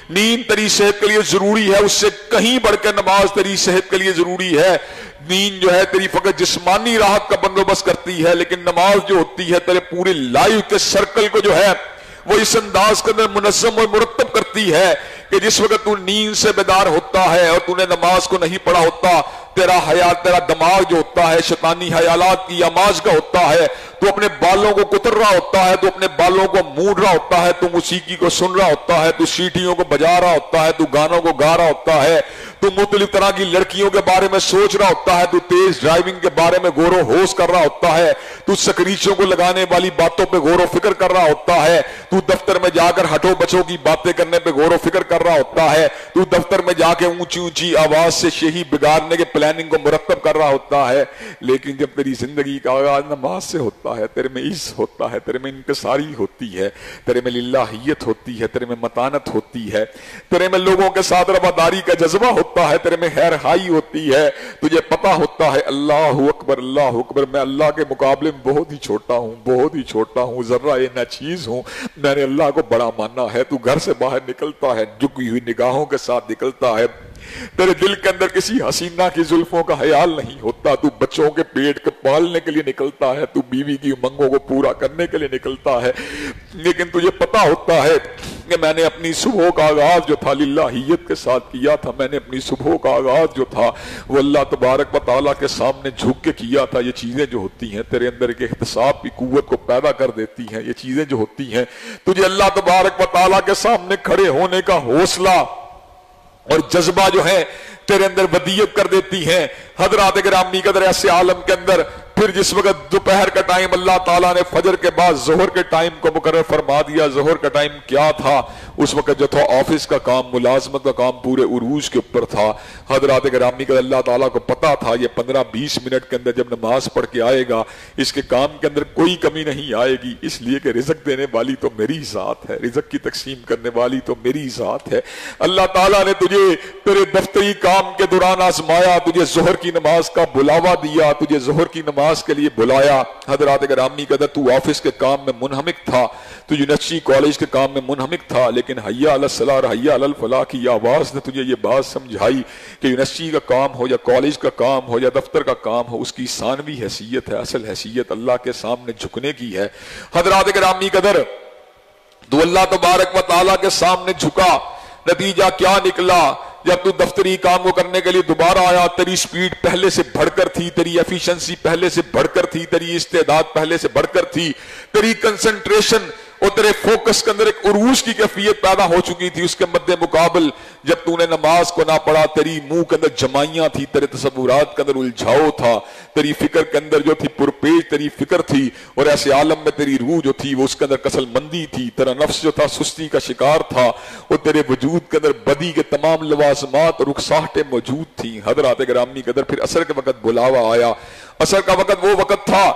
نیند تیری صحت کے لیے ضروری ہے اس سے کہیں بڑھ کر نماز تیری صحت کے لیے ضروری ہے۔ نیند جو ہے تیری فقط جسمانی راحت کا بندوبست کرتی ہے، لیکن نماز جو ہوتی ہے تیرے پورے لائف کے سرکل کو جو ہے وہ اس انداز کے اندر منظم اور مرتب کرتی ہے کہ جس وقت تو نیند سے بیدار ہوتا ہے اور تو نے نماز کو نہیں پڑھا ہوتا، تیرا دماغ جو ہوتا ہے شیطانی خیالات کی آماج کا ہوتا ہے، تو اپنے بالوں کو کتر رہا ہوتا ہے، تو اپنے بالوں کو موڑ رہا ہوتا ہے، تو موسیقی کو سن رہا ہوتا ہے، تو سیٹیوں کو بجا رہا ہوتا ہے، تو گانوں کو گا رہا ہوتا ہے، تو مختلف طرح کی لڑکیوں کے بارے میں سوچ رہا ہوتا ہے، تو تیز ڈرائیونگ کے بارے میں غور و ہوش کر رہا ہوتا ہے، تو سکریچوں کو لگانے والی باتوں پہ غور و فکر کر رہا ہوتا ہے، تو دفتر میں جا کر ہٹو بچوں کی باتیں کرنے پہ غور و فکر کر رہا ہوتا ہے، تو دفتر میں جا کے اونچی اونچی آواز سے شہی بگاڑنے کے پلاننگ کو مرتب کر رہا ہوتا ہے۔ لیکن جب تیری زندگی کا آغاز نماز سے ہوتا ہے، تیرے میں عز ہوتا ہے، تیرے میں انکساری ہوتی ہے، تیرے میں للہیت ہوتی ہے، تیرے میں متانت ہوتی ہے، تیرے میں لوگوں کے ساتھ رواداری کا جذبہ ہوتا ہے، تیرے میں خیر خائی ہوتی ہے، تجھے پتا ہوتا ہے اللہ اکبر اللہ اکبر، میں اللہ کے مقابلے میں بہت ہی چھوٹا ہوں، بہت ہی چھوٹا ہوں، ذرہ ناچیز ہوں، میں نے اللہ کو بڑا مانا ہے۔ تو گھر سے باہر نکلتا ہے جھکی ہوئی نگاہوں کے ساتھ نکلتا ہے، تیرے دل کے اندر کسی حسینہ کی زلفوں کا خیال نہیں ہوتا، تو بچوں کے پیٹ کو پالنے کے لیے نکلتا ہے، تو بیوی کی امنگوں کو پورا کرنے کے لیے نکلتا ہے، لیکن تجھے پتا ہوتا ہے کہ میں نے اپنی صبح کا آغاز جو تھا للہیت کے ساتھ کیا تھا، میں نے اپنی صبح کا آغاز جو تھا وہ اللہ تبارک و تعالیٰ کے سامنے جھک کے کیا تھا۔ یہ چیزیں جو ہوتی ہیں تیرے اندر ایک احتساب کی قوت کو پیدا کر دیتی ہیں، یہ چیزیں جو ہوتی ہیں تجھے اللہ تبارک و تعالیٰ کے سامنے کھڑے ہونے کا حوصلہ اور جذبہ جو ہے تیرے اندر ودیت کر دیتی ہیں۔ حضرات گرامی قدر ایسے عالم کے اندر پھر جس وقت دوپہر کا ٹائم اللہ تعالیٰ نے فجر کے بعد ظہر کے ٹائم کو مقرر فرما دیا۔ ظہر کا ٹائم کیا تھا؟ اس وقت جو تھا آفس کا کام، ملازمت کا کام پورے عروج کے اوپر تھا۔ حضرات گرامی قدر اللہ تعالیٰ کو پتا تھا یہ 15-20 منٹ کے اندر جب نماز پڑھ کے آئے گا اس کے کام کے اندر کوئی کمی نہیں آئے گی، اس لیے کہ رزق دینے والی تو میری ذات ہے، رزق کی تقسیم کرنے والی تو میری ذات ہے۔ اللہ تعالیٰ نے تجھے تیرے دفتری کام کے دوران آزمایا، تجھے ظہر کی نماز کا بلاوا دیا، تجھے ظہر کی نماز کے لیے بلایا۔ حضرات گرامی قدر تو آفس کے کام میں منہمک تھا، تو یونیورسٹی کالج کے کام میں منہمک تھا، لیکن حیا علی الصلاح اور حیا علی الفلاح کی آواز نے تجھے یہ بات سمجھائی کہ یونیورسٹی کا کام ہو یا کالج کا کام ہو یا دفتر کا کام ہو، اس کی ثانوی حیثیت ہے، اصل حیثیت اللہ کے سامنے جھکنے کی ہے۔ حضرات گرامی قدر تو اللہ تبارک و تعالیٰ کے سامنے جھکا، نتیجہ کیا نکلا؟ جب تو دفتری کام کو کرنے کے لیے دوبارہ آیا، تیری سپیڈ پہلے سے بڑھ کر تھی، تیری ایفیشنسی پہلے سے بڑھ کر تھی، تیری استعداد پہلے سے بڑھ کر تھی، تیری کنسنٹریشن اور تیرے فوکس کے اندر ایک عروج کی کیفیت پیدا ہو چکی تھی۔ اس کے مد مقابل جب تو نے نماز کو نہ پڑھا، تیری منہ کے اندر جمائیاں تھی، تیرے تصورات کے اندر الجھاؤ تھا، تیری فکر کے اندر جو تھی پرپیش تیری فکر تھی، اور ایسے عالم میں تیری روح جو تھی وہ اس کے اندر کسل مندی تھی، تیرا نفس جو تھا سستی کا شکار تھا، اور تیرے وجود کے اندر بدی کے تمام لوازمات اور رخصاہٹیں موجود تھیں۔ حضرات گرامی کے اندر پھر عصر کے وقت بلاوا آیا۔ عصر کا وقت وہ وقت تھا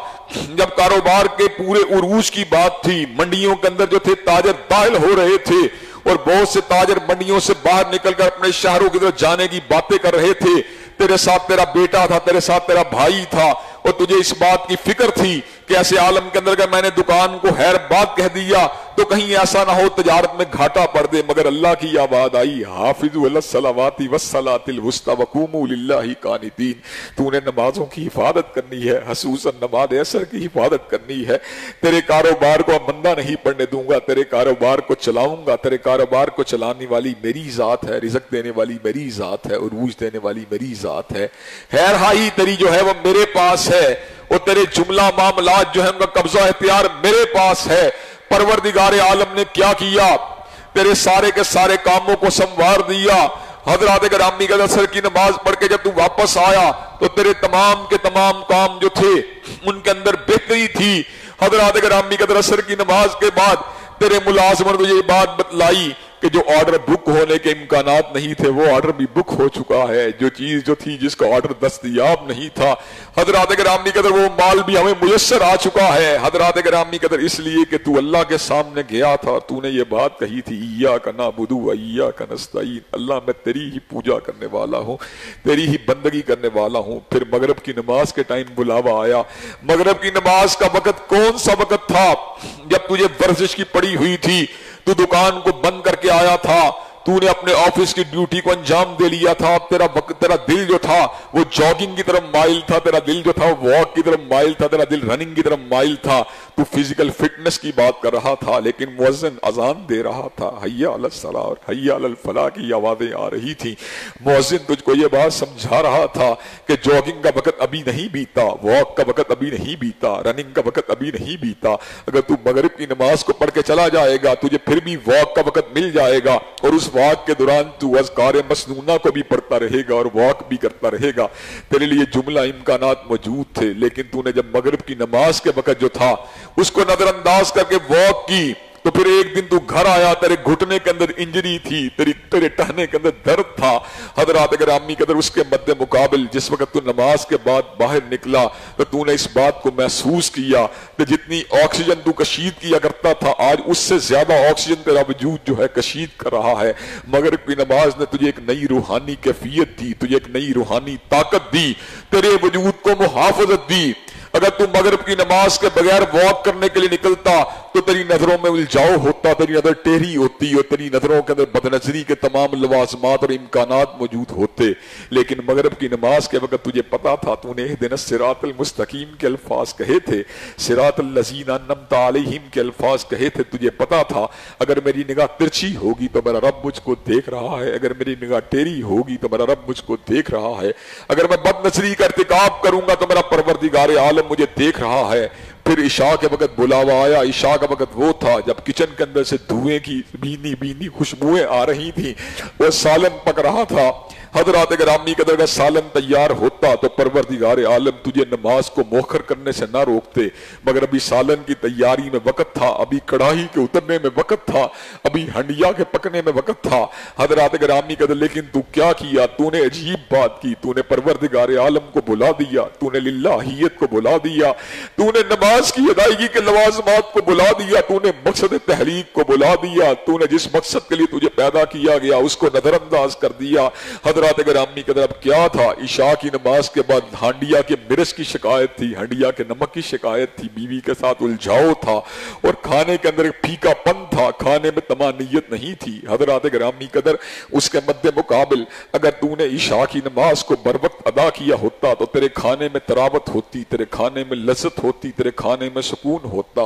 جب کاروبار کے پورے عروج کی بات تھی، منڈیوں کے اندر جو تھے تاجر داخل ہو رہے تھے، اور بہت سے تاجر منڈیوں سے باہر نکل کر اپنے شہروں کی طرف جانے کی باتیں کر رہے تھے۔ تیرے ساتھ تیرا بیٹا تھا، تیرے ساتھ تیرا بھائی تھا، اور تجھے اس بات کی فکر تھی کہ ایسے عالم کے اندر اگر میں نے دکان کو خیر بات کہہ دیا تو کہیں ایسا نہ ہو تجارت میں گھاٹا پڑ دے، مگر اللہ کی یہ بات آئی حافظوا علی الصلوات والصلاۃ الوسطی وقوموا للہ قانتین، تو نے نمازوں کی حفاظت کرنی ہے، خصوصاً نماز عصر کی حفاظت کرنی ہے۔ تیرے کاروبار کو مندہ نہیں پڑنے دوں گا، تیرے کاروبار کو چلاؤں گا، تیرے کاروبار کو چلانے والی میری ذات ہے، رزق دینے والی میری ذات ہے، عروج دینے والی میری ذات ہے، خیر ہائی تیری جو ہے وہ میرے پاس ہے، اور تیرے جملہ معاملات جو ہے ان کا قبضہ اختیار میرے پاس ہے۔ پروردگار عالم نے کیا کیا؟ تیرے سارے کے سارے کاموں کو سنوار دیا۔ حضرات گرامی کا عصر کی نماز پڑھ کے جب تو واپس آیا تو تیرے تمام کے تمام کام جو تھے ان کے اندر بہتری تھی۔ حضرات گرامی کا عصر کی نماز کے بعد تیرے ملازم نے تجھے یہ بات بتلائی کہ جو آرڈر بک ہونے کے امکانات نہیں تھے وہ آرڈر بھی بک ہو چکا ہے، جو چیز جو تھی جس کا آرڈر دستیاب نہیں تھا حضرات گرامی قدر وہ مال بھی ہمیں میسر آ چکا ہے۔ حضرات گرامی قدر اس لیے کہ تو اللہ کے سامنے گیا تھا، تو نے یہ بات کہی تھی ایاک نعبد و ایاک نستعین، اللہ میں تیری ہی پوجا کرنے والا ہوں، تیری ہی بندگی کرنے والا ہوں۔ پھر مغرب کی نماز کے ٹائم بلاوا آیا۔ مغرب کی نماز کا وقت کون سا وقت تھا؟ جب تجھے ورزش کی پڑی ہوئی تھی، تو دکان کو بند کر کے آیا تھا، تو نے اپنے آفس کی ڈیوٹی کو انجام دے لیا تھا، تیرا دل جو تھا وہ جاگنگ کی طرف مائل تھا، تیرا دل جو تھا وہ واک کی طرف مائل تھا، تیرا دل رننگ کی طرف مائل تھا، تو فزیکل فٹنس کی بات کر رہا تھا، لیکن مؤذن اذان دے رہا تھا، حی علی الصلاۃ اور حی علی الفلاح کی آوازیں آ رہی تھی۔ مؤذن تجھ کو یہ بات سمجھا رہا تھا کہ جاگنگ کا وقت ابھی نہیں بیتا، واک کا وقت ابھی نہیں بیتا، رننگ کا وقت ابھی نہیں بیتا۔ اگر تو مغرب کی نماز کو پڑھ کے چلا جائے گا تجھے پھر بھی واک کا وقت مل جائے گا، اور اس واک کے دوران تو اذکار مسنونہ کو بھی پڑھتا رہے گا اور واک بھی کرتا رہے گا۔ تیرے لیے جملہ امکانات موجود تھے، لیکن تو نے جب مغرب کی نماز کے وقت جو تھا اس کو نظر انداز کر کے واک کی، تو پھر ایک دن تو گھر آیا، تیرے گھٹنے کے اندر انجری تھی، تیرے ٹہنے کے اندر درد تھا۔ حضرات گرامی قدر اس کے مد مقابل جس وقت تو نماز کے بعد باہر نکلا تو تو نے اس بات کو محسوس کیا کہ جتنی آکسیجن تو کشید کیا کرتا تھا آج اس سے زیادہ آکسیجن تیرا وجود جو ہے کشید کر رہا ہے۔ مغرب کی نماز نے تجھے ایک نئی روحانی کیفیت دی، تجھے ایک نئی روحانی طاقت دی، تیرے وجود کو محافظت دی۔ اگر تم مغرب کی نماز کے بغیر واک کرنے کے لیے نکلتا تو تیری نظروں میں الجھاؤ ہوتا، تیری نظر ٹیڑھی ہوتی اور تیری نظروں کے اندر بدنظری کے تمام لوازمات اور امکانات موجود ہوتے، لیکن مغرب کی نماز کے وقت تجھے پتا تھا، تو نے اہدنا الصراط المستقیم کے الفاظ کہے تھے، صراط الذین انعمت علیہم کے الفاظ کہے تھے، تجھے پتا تھا اگر میری نگاہ ترچھی ہوگی تو میرا رب مجھ کو دیکھ رہا ہے، اگر میری نگاہ ٹیڑھی ہوگی تو میرا رب مجھ کو دیکھ رہا ہے، اگر میں بدنظری کا ارتکاب کروں گا تو میرا پروردگار عالم مجھے دیکھ رہا ہے۔ پھر عشاء کے وقت بلاوا آیا۔ عشاء کا وقت وہ تھا جب کچن کے اندر سے دھوئیں کی بینی بینی خوشبوئیں آ رہی تھیں، وہ سالن پک رہا تھا۔ حضرات گرامی قدر کا سالن تیار ہوتا تو پروردگار عالم تجھے نماز کو مؤخر کرنے سے نہ روکتے، مگر ابھی سالن کی تیاری میں وقت تھا، ابھی کڑاہی کے اترنے میں وقت تھا، ابھی ہنڈیا کے پکنے میں وقت تھا۔ حضرات گرامی قدر لیکن تو کیا کیا؟ تو نے عجیب بات کی، تو نے پروردگار عالم کو بلا دیا، تو نے للہیت کو بلا دیا، تو نے نماز کی ادائیگی کے لوازمات کو بلا دیا، تو نے مقصد تحلیق کو بلا دیا، تو نے جس مقصد کے لیے تجھے پیدا کیا گیا اس کو نظر انداز کر دیا۔ حضرات گرامی قدر اب کیا تھا؟ عشاء کی نماز کے بعد ہانڈیا کے مرچ کی شکایت تھی، ہانڈیا کے نمک کی شکایت تھی، بیوی کے ساتھ الجھاؤ تھا، اور کھانے کے اندر پھیکا پن تھا، کھانے میں طمانینت نہیں تھی۔ حضرات گرامی قدر اس کے مد مقابل اگر تو نے عشاء کی نماز کو بر وقت ادا کیا ہوتا تو تیرے کھانے میں تراوت ہوتی، تیرے کھانے میں لذت ہوتی، تیرے کھانے میں سکون ہوتا۔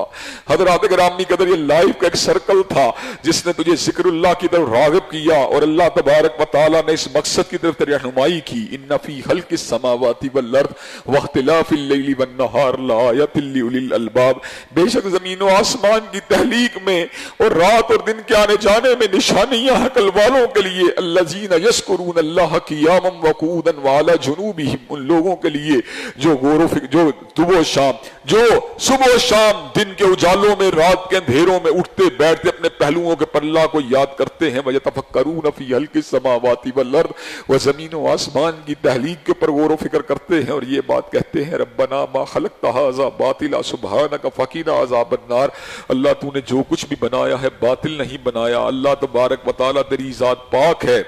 حضرات گرامی قدر یہ لائف کا ایک سرکل تھا جس نے تجھے ذکر اللہ کی طرف راغب کیا، اور اللہ تبارک و تعالیٰ نے اس مقصد کی طرف تیری رہنمائی کی۔ ان فی خلق السماوات والارض واختلاف اللیل والنہار لآیات لأولی الالباب، بے شک زمین و آسمان کی تحلیق میں اور رات اور دن کے آنے جانے میں نشانیاں عقل والوں کے لیے، الذین یذکرون اللہ قیاما وقعودا وعلی جنوبہم، ان لوگوں کے لیے جو غور و فکر، جو صبح و شام دن کے اجالوں میں رات کے اندھیروں میں اٹھتے بیٹھتے اپنے پہلوؤں کے پر اللہ کو یاد کرتے ہیں، وَيَتَفَكَّرُونَ فِي خَلْقِ السَّمَاوَاتِ وَالْأَرْضِ، وہ زمین و آسمان کی تحلیق کے پر غور و فکر کرتے ہیں اور یہ بات کہتے ہیں ربنا ما خلقت هذا باطلا سبحانك فقنا عذاب النار، اللہ تو نے جو کچھ بھی بنایا ہے باطل نہیں بنایا، اللہ تبارک و تعالیٰ تیری ذات پاک ہے،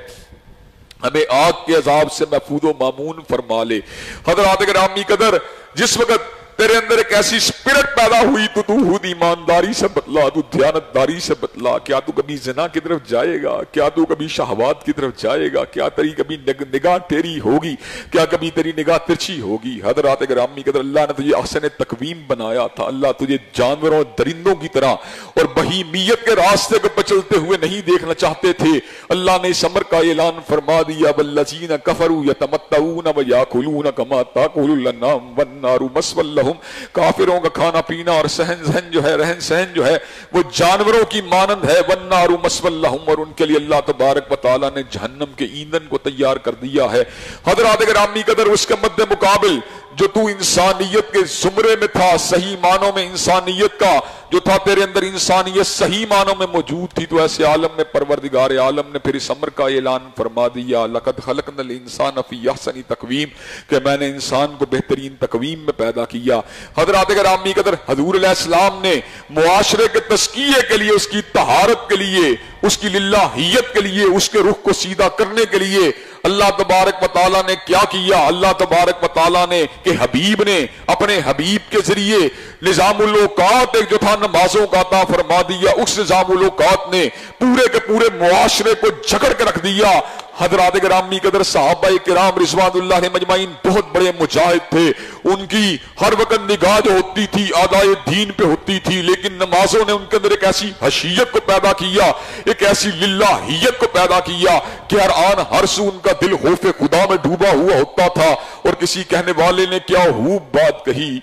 ہمیں آگ کے عذاب سے محفوظ و مامون فرما لے۔ حضرات گرامی قدر جس وقت تیرے اندر ایک ایسی سپرٹ پیدا ہوئی تو خود ایمانداری سے بتلا، تو دیانتداری سے بتلا. کیا تو کبھی زنا کی طرف جائے گا؟ کیا تو کبھی شہوات کی طرف جائے گا؟ کیا تیری کبھی نگاہ ٹیری ہوگی؟ کیا کبھی تیری نگاہ ترچھی ہوگی؟ حضرات گرامی قدر، اللہ نے تجھے احسن تقویم بنایا تھا. اللہ تجھے جانوروں درندوں کی طرح اور بہیمیت کے راستے کو چلتے ہوئے نہیں دیکھنا چاہتے تھے. اللہ نے اس امر کا اعلان فرما دیا، والذین کفروا یتمتعون ویاکلون کما تاکل الانعام والنار مثوی لہم. کافروں کا کھانا پینا اور سہن سہن جو ہے، رہن سہن جو ہے، وہ جانوروں کی مانند ہے. والنار مثوی لہم، اور ان کے لیے اللہ تبارک و تعالیٰ نے جہنم کے ایندھن کو تیار کر دیا ہے. حضرات گرامی قدر، اس کے مد مقابل جو تو انسانیت کے زمرے میں تھا، صحیح معنوں میں انسانیت کا جو تھا تیرے اندر، انسانیت صحیح معنوں میں موجود تھی، تو ایسے عالم میں پروردگار عالم نے پھر اس امر کا اعلان فرما دیا، لقد خلقنا الانسان فی احسن تقویم، کہ میں نے انسان کو بہترین تقویم میں پیدا کیا. حضرات گرامی قدر، حضور علیہ السلام نے معاشرے کے تزکیے کے لیے، اس کی طہارت کے لیے، اس کی للہیت کے لیے، اس کے رخ کو سیدھا کرنے کے لیے اللہ تبارک و تعالیٰ نے کیا کیا؟ اللہ تبارک و تعالیٰ نے کہ حبیب نے اپنے حبیب کے ذریعے نظام الاوقات ایک جو تھا نمازوں کا عطا فرما دیا. اس نظام الاوقات نے پورے کے پورے معاشرے کو جکڑ کے رکھ دیا. حضرات گرامی قدر، صحابہ کرام رضوان اللہ مجمعین بہت بڑے مجاہد تھے. ان کی ہر وقت نگاہ جو ہوتی تھی ادائے دین پہ ہوتی تھی، لیکن نمازوں نے ان کے اندر ایک ایسی حشیت کو پیدا کیا، ایک ایسی للہیت کو پیدا کیا کہ ہر آن ہر سو ان کا دل خوف خدا میں ڈوبا ہوا ہوتا تھا. اور کسی کہنے والے نے کیا خوب بات کہی،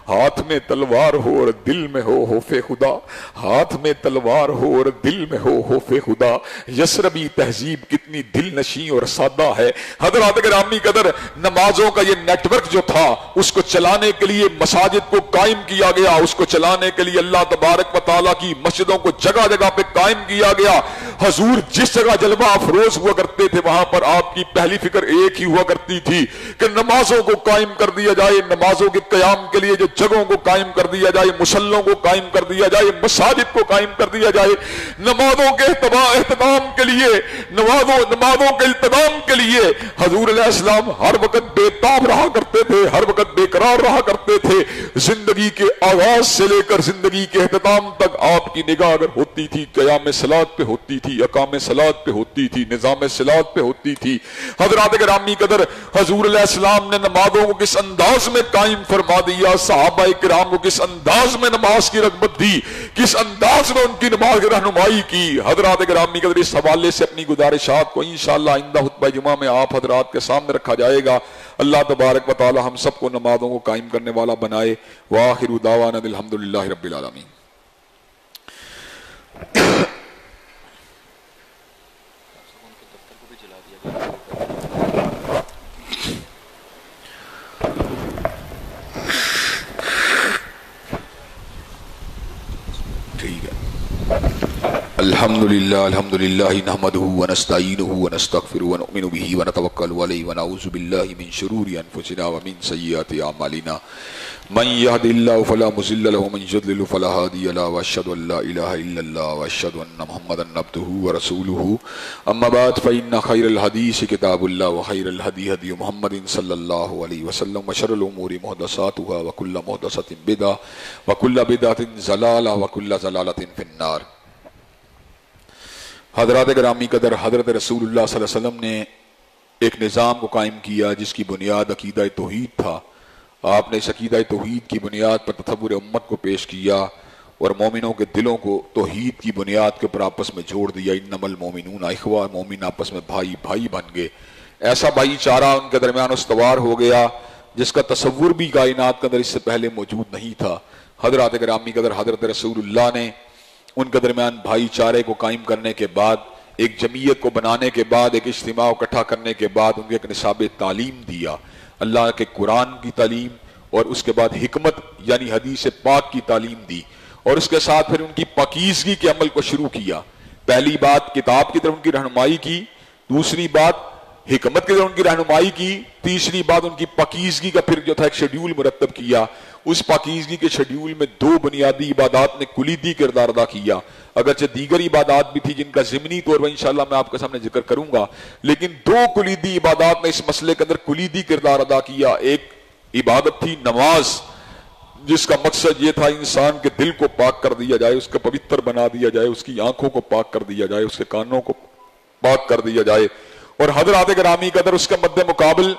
ہاتھ میں تلوار ہو اور دل میں ہو خوف خدا، ہاتھ میں تلوار ہو اور دل میں ہو خوف خدا. یسربی تہذیب کتنی دل نشیں اور سادہ ہے. حضرات گرامی قدر، نمازوں کا یہ نیٹ ورک جو تھا، اس کو چلانے کے لیے مساجد کو قائم کیا گیا، اس کو چلانے کے لیے اللہ تبارک و تعالیٰ کی مسجدوں کو جگہ جگہ پہ قائم کیا گیا. حضور جس جگہ جلوہ افروز ہوا کرتے تھے، وہاں پر آپ کی پہلی فکر ایک ہی ہوا کرتی تھی کہ نمازوں کو قائم کر دیا جائے. نمازوں کے قیام کے لیے جو جگہوں کو قائم کر دیا جائے، مصلوں کو قائم کر دیا جائے، مساجد کو قائم کر دیا جائے. نمازوں کے اہتمام کے لیے، نمازوں کے التزام کے لیے حضور علیہ السلام ہر وقت بے تاب رہا کرتے تھے، ہر وقت بے قرار رہا کرتے تھے. زندگی کے آغاز سے لے کر زندگی کے اختتام تک آپ کی نگاہ اگر ہوتی تھی، قیام صلاۃ پہ ہوتی تھی، اقام صلاۃ پہ ہوتی تھی، نظام صلاۃ پہ ہوتی تھی. حضرات گرامی قدر، حضور علیہ السلام نے نمازوں کو کس انداز میں قائم فرما دیا، صحابہ کرام کو کس انداز میں نماز کی رغبت دی، کس انداز میں ان کی نماز کی رہنمائی کی. حضرات گرامی قدر، اس حوالے سے اپنی گزارشات کو انشاءاللہ آئندہ خطبہ جمعہ میں آپ حضرات کے سامنے رکھا جائے گا. اللہ تبارک و تعالی ہم سب کو نمازوں کو قائم کرنے والا بنائے. وآخر دعوانا الحمدللہ رب العالمین. الحمدللہ نحمده ونستعینه ونستغفره ونؤمن به ونتوکل علیہ ونعوذ باللہ من شرور انفسنا ومن سیئات اعمالنا. من يهد الله فلا مضل له ومن يضلل فلا هادي له واشهد ان لا اله الا الله واشهد ان محمدا عبده ورسوله. اما بعد فان خير الحديث كتاب الله وخير الهدي هدي محمد صلى الله عليه وسلم وشر الامور محدثاتها وكل محدثة بدعة وكل بدعة ضلالة وكل ضلالة في النار. حضرات گرامی قدر، حضرت رسول اللہ صلی اللہ علیہ وسلم نے ایک نظام کو قائم کیا جس کی بنیاد عقیدہ توحید تھا. آپ نے اس عقیدہ توحید کی بنیاد پر تصور امت کو پیش کیا اور مومنوں کے دلوں کو توحید کی بنیاد کے اوپر آپس میں جوڑ دیا. انما المومنون اخوہ، مومن آپس میں بھائی بھائی بن گئے. ایسا بھائی چارہ ان کے درمیان استوار ہو گیا جس کا تصور بھی کائنات کے اندر اس سے پہلے موجود نہیں تھا. حضرات گرامی قدر، حضرت رسول اللہ نے ان کے درمیان بھائی چارے کو قائم کرنے کے بعد، ایک جمعیت کو بنانے کے بعد، ایک اجتماع اکٹھا کرنے کے بعد ان کو ایک نصاب تعلیم دیا، اللہ کے قرآن کی تعلیم، اور اس کے بعد حکمت یعنی حدیث پاک کی تعلیم دی، اور اس کے ساتھ پھر ان کی پاکیزگی کے عمل کو شروع کیا. پہلی بات کتاب کی طرف ان کی رہنمائی کی، دوسری بات حکمت کی طرف ان کی رہنمائی کی، تیسری بات ان کی پاکیزگی کا پھر جو تھا ایک شیڈیول مرتب کیا. اس پاکیزگی کے شیڈیول میں دو بنیادی عبادات نے کلیدی کردار ادا کیا، اگرچہ دیگر عبادات بھی تھی جن کا ضمنی طور پر انشاءاللہ میں آپ کے سامنے ذکر کروں گا، لیکن دو کلیدی عبادات نے اس مسئلے کے اندر کلیدی کردار ادا کیا. ایک عبادت تھی نماز. جس کا مقصد یہ تھا انسان کے دل کو پاک کر دیا جائے، اس کو پوتر بنا دیا جائے، اس کی آنکھوں کو پاک کر دیا جائے، اس کے کانوں کو پاک کر دیا جائے. اور حضرات گرامی قدر اس کے مد مقابل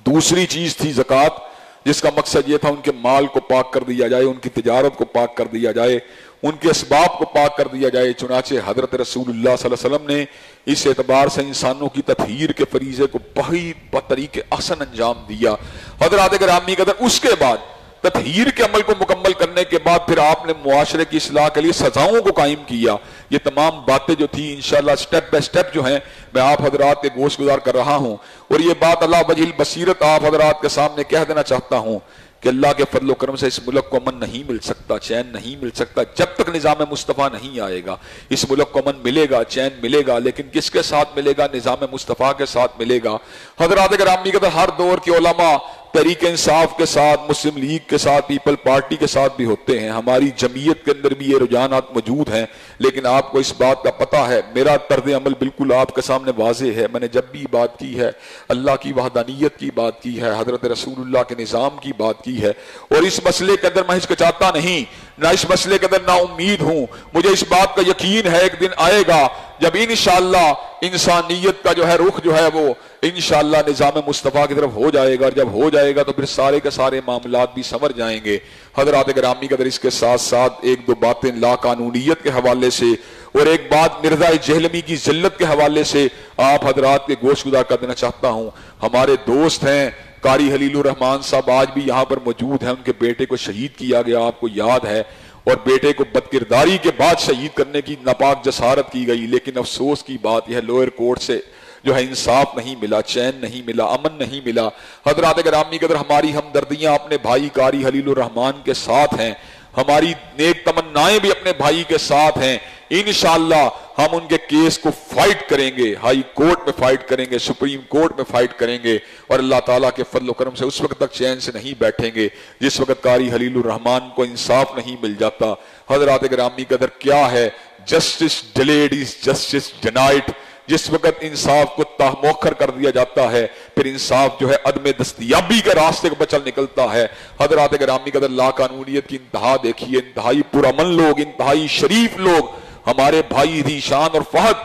دوسری چیز تھی زکوٰۃ، جس کا مقصد یہ تھا ان کے مال کو پاک کر دیا جائے، ان کی تجارت کو پاک کر دیا جائے، ان کے اسباب کو پاک کر دیا جائے. چنانچہ حضرت رسول اللہ صلی اللہ علیہ وسلم نے اس اعتبار سے انسانوں کی تطہیر کے فریضے کو بہت بطریق احسن انجام دیا. حضرات گرامی قدر اس کے بعد تطہیر کے عمل کو مکمل کرنے کے بعد پھر آپ نے معاشرے کی اصلاح کے لیے سزاؤں کو قائم کیا. یہ تمام باتیں جو تھی انشاءاللہ سٹیپ بائی سٹیپ جو ہیں میں آپ حضرات کے گوش گزار کر رہا ہوں، اور یہ بات اللہ وجہ البصیرت آپ حضرات کے سامنے کہہ دینا چاہتا ہوں کہ اللہ کے فضل و کرم سے اس ملک کو امن نہیں مل سکتا، چین نہیں مل سکتا جب تک نظام مصطفیٰ نہیں آئے گا. اس ملک کو امن ملے گا، چین ملے گا، لیکن کس کے ساتھ ملے گا؟ نظام مصطفیٰ کے ساتھ ملے گا. حضرات گرامی قدر ہر دور کے علماء تحریک انصاف کے ساتھ، مسلم لیگ کے ساتھ، پیپل پارٹی کے ساتھ بھی ہوتے ہیں، ہماری جمعیت کے اندر بھی یہ رجحانات موجود ہیں، لیکن آپ کو اس بات کا پتہ ہے میرا طرز عمل بالکل آپ کے سامنے واضح ہے. میں نے جب بھی بات کی ہے اللہ کی وحدانیت کی بات کی ہے، حضرت رسول اللہ کے نظام کی بات کی ہے، اور اس مسئلے کے اندر میں ہچکچاتا نہیں، نہ اس مسئلے کے اندر نا امید ہوں. مجھے اس بات کا یقین ہے ایک دن آئے گا جب انشاءاللہ انسانیت کا جو ہے رخ جو ہے وہ انشاءاللہ نظام مصطفیٰ کی طرف ہو جائے گا، اور جب ہو جائے گا تو پھر سارے کے سارے معاملات بھی سمجھ جائیں گے. حضرات گرامی قدر اس کے ساتھ ساتھ ایک دو باتیں لا قانونیت کے حوالے سے اور ایک بات مرزا جہلمی کی ذلت کے حوالے سے آپ حضرات کے گوش گزار کر دینا چاہتا ہوں. ہمارے دوست ہیں قاری خلیل الرحمان صاحب آج بھی یہاں پر موجود ہیں، ان کے بیٹے کو شہید کیا گیا آپ کو یاد ہے، اور بیٹے کو بدکرداری کے بعد شہید کرنے کی ناپاک جسارت کی گئی. لیکن افسوس کی بات یہ ہے لوئر کورٹ سے جو ہے انصاف نہیں ملا، چین نہیں ملا، امن نہیں ملا. حضرات گرامی قدر ہماری ہمدردیاں اپنے بھائی قاری خلیل الرحمان کے ساتھ ہیں، ہماری نیک تمنائیں بھی اپنے بھائی کے ساتھ ہیں. انشاءاللہ ہم ان کے کیس کو فائٹ کریں گے، ہائی کورٹ میں فائٹ کریں گے، سپریم کورٹ میں فائٹ کریں گے، اور اللہ تعالیٰ کے فضل و کرم سے اس وقت تک چین سے نہیں بیٹھیں گے جس وقت قاری خلیل الرحمان کو انصاف نہیں مل جاتا. حضرات گرامی قدر کیا ہے justice delayed is justice denied. جس وقت انصاف کو مؤخر کر دیا جاتا ہے پھر انصاف جو ہے عدم دستیابی کے راستے کو بچل نکلتا ہے. حضرات گرامی قدر لا قانونیت کی انتہا دیکھیے، انتہائی پرامن لوگ، انتہائی شریف لوگ ہمارے بھائی ذیشان اور فہد،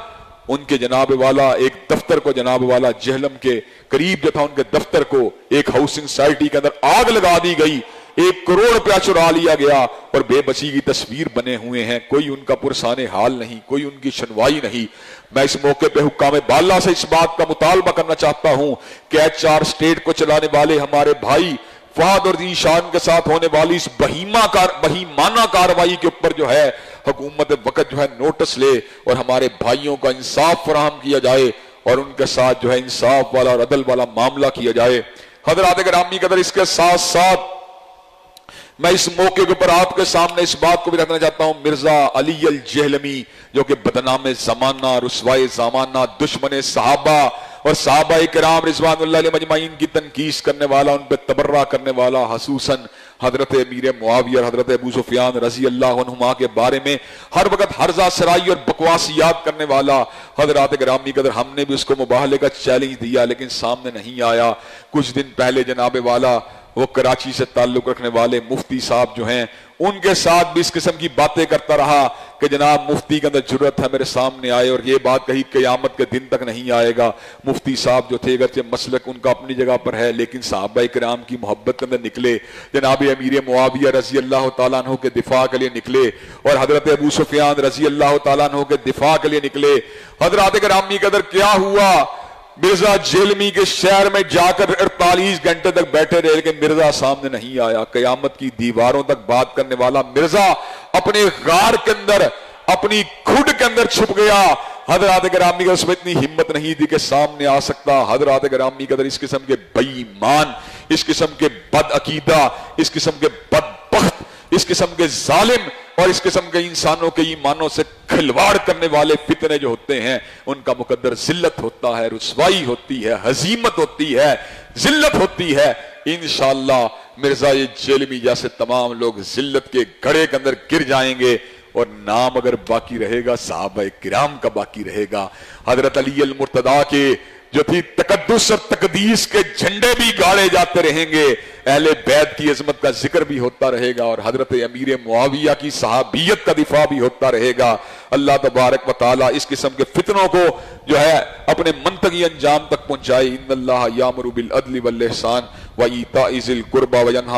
ان کے جناب والا ایک دفتر کو جناب والا جہلم کے قریب جو تھا ان کے دفتر کو ایک ہاؤسنگ سوسائٹی کے اندر آگ لگا دی گئی، 1 کروڑ روپیہ چرا لیا گیا، اور بے بسی کی تصویر بنے ہوئے ہیں. کوئی ان کا پرسان حال نہیں، کوئی ان کی سنوائی نہیں. میں اس موقع پہ حکام بالا سے اس بات کا مطالبہ کرنا چاہتا ہوں کہ HR اسٹیٹ کو چلانے والے ہمارے بھائی فہد اور ذیشان کے ساتھ ہونے والی اس بہیمانہ کارروائی کے اوپر جو ہے حکومت وقت جو ہے نوٹس لے اور ہمارے بھائیوں کا انصاف فراہم کیا جائے اور ان کے ساتھ جو ہے انصاف والا اور عدل والا معاملہ کیا جائے. حضرات گرامی قدر اس کے ساتھ ساتھ میں اس موقع کے اوپر آپ کے سامنے اس بات کو بھی رکھنا چاہتا ہوں، مرزا علی الجہلمی جو کہ بدنام زمانہ، رسوائے زمانہ، دشمن صحابہ اور صحابہ کرام رضوان اللہ علیہ مجمعین کی تنقیص کرنے والا، ان پہ تبرہ کرنے والا، خصوصاً حضرت امیر معاویہ اور حضرت ابو سفیان رضی اللہ عنہما کے بارے میں ہر وقت ہرزہ سرائی اور بکواسیات کرنے والا. حضرات گرامی قدر ہم نے بھی اس کو مباہلے کا چیلنج دیا لیکن سامنے نہیں آیا. کچھ دن پہلے جناب والا وہ کراچی سے تعلق رکھنے والے مفتی صاحب جو ہیں ان کے ساتھ بھی اس قسم کی باتیں کرتا رہا کہ جناب مفتی کے اندر جرت ہے میرے سامنے آئے، اور یہ بات کہیں قیامت کے دن تک نہیں آئے گا. مفتی صاحب جو تھے اگرچہ مسلک ان کا اپنی جگہ پر ہے لیکن صحابہ کرام کی محبت کے اندر نکلے، جناب امیر معاویہ رضی اللہ تعالیٰ عنہ کے دفاع کے لیے نکلے اور حضرت ابو سفیان رضی اللہ تعالیٰ عنہ کے دفاع کے لیے نکلے. حضرات گرامی قدر کیا ہوا، مرزا جہلمی کے شہر میں جا کر 48 گھنٹے تک بیٹھے رہے لیکن مرزا سامنے نہیں آیا. قیامت کی دیواروں تک بات کرنے والا مرزا اپنے غار کے اندر، اپنی کھڈ کے اندر چھپ گیا. حضرات گرامی قدر اس میں اتنی ہمت نہیں تھی کہ سامنے آ سکتا. حضرات گرامی قدر اس قسم کے بے ایمان، اس قسم کے بد عقیدہ، اس قسم کے بدبخت، اس قسم کے ظالم اور اس قسم کے انسانوں کے ایمانوں سے کھلواڑ کرنے والے فتنے جو ہوتے ہیں ان کا مقدر ذلت ہوتا ہے، رسوائی ہوتی ہے، ہزیمت ہوتی ہے، ذلت ہوتی ہے. انشاءاللہ مرزا جہلمی جیسے تمام لوگ ذلت کے گڑھے کے اندر گر جائیں گے اور نام اگر باقی رہے گا صحابہ کرام کا باقی رہے گا. حضرت علی المرتضیٰ کے جو تھی تقدس اور تقدیس کے جھنڈے بھی گاڑے جاتے رہیں گے، اہل بیت کی عظمت کا ذکر بھی ہوتا رہے گا، اور حضرت امیر معاویہ کی صحابیت کا دفاع بھی ہوتا رہے گا۔ اللہ تبارک و تعالیٰ اس قسم کے فتنوں کو جو ہے اپنے منطقی انجام تک پہنچائے۔ ان اللہ یامر بالعدل والاحسان وایتاء ذی القربى وینہی